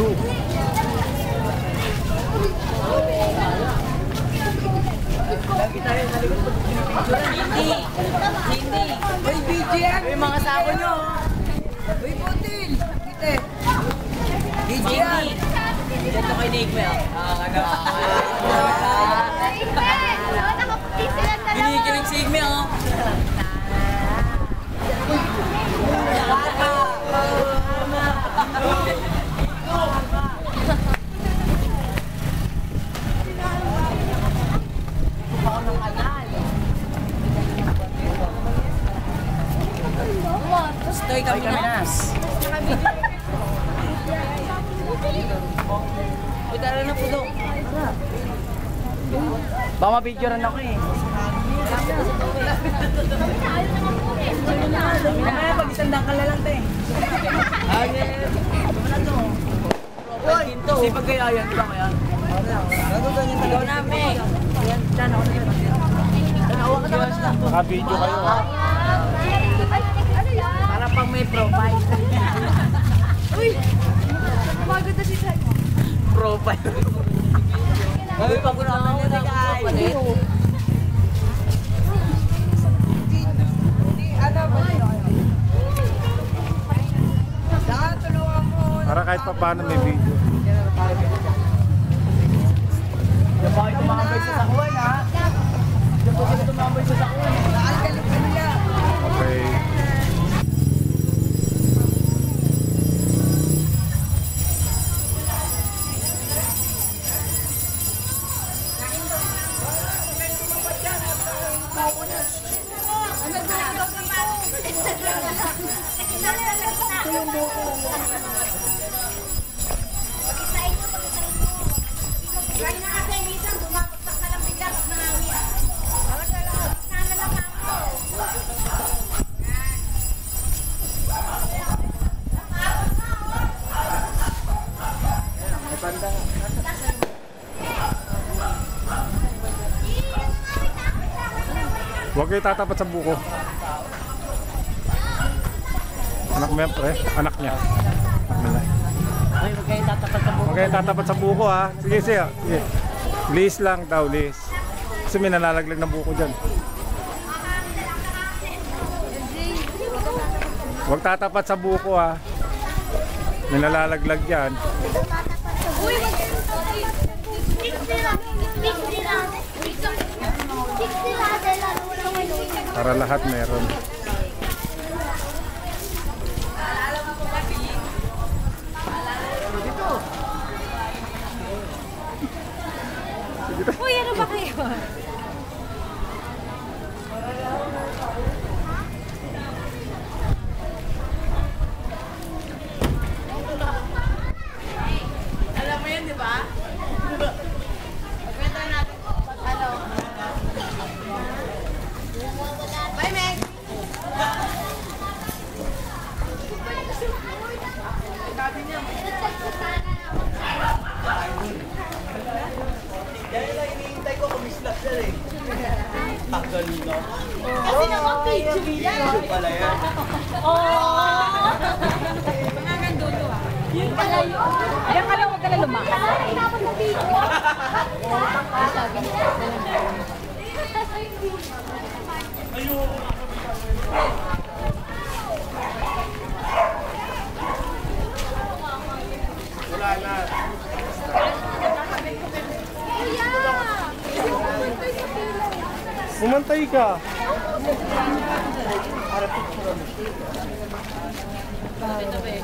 Zoo. Hindi. May video yan. May mga sako nyo. Uy, Putin. Kita. Video yan. Dito kay Nickmel. Kinikilig si Nickmel, oh. Stoy kami nas. Uy, tara na po doon. Baka mapicturean ako eh. Mamaya pag isandang ka lang tayo. Uy! Sipag kaya yan, di ba kaya? Ikaw namin. Naka-video kayo ha. Para pang may profile. Uy! Pagod na si Chay. Profile. Uy, pag-unaman niya na guys. Para kahit pa paano may video. Diyan ba kayo tumambay sa sakuan, ha? Diyan ba kayo tumambay sa sakuan? Naalgalip ka nila. Okay. Huwag kayo tatapat sa buko. Anak mo yan, pre. Anak niya. Anak nila. Uy, huwag kayo tatapat sa buko. Huwag kayo tatapat sa buko ha. Sige, sige. Sige. Liis lang daw, liis. Kasi may nalalaglag na buko dyan. Huwag tatapat sa buko ha. May nalalaglag dyan. Uy! Para lahat meron. Uy, ano ba kayo? Alam mo yun, di ba? Pagkwenta natin. Ano? Bye, Meg! Dahil lang hinihintay ko kumislap siya eh. Tagal na. Kasi nakapicture yan. Ito pala yan. Mga gandulo ah. Yun pala yun. Ayan ka lang, huwag ka na lumakas. Ay, dapat na video. Wala na. Kuya! Umantay ka. Tabi-tabi.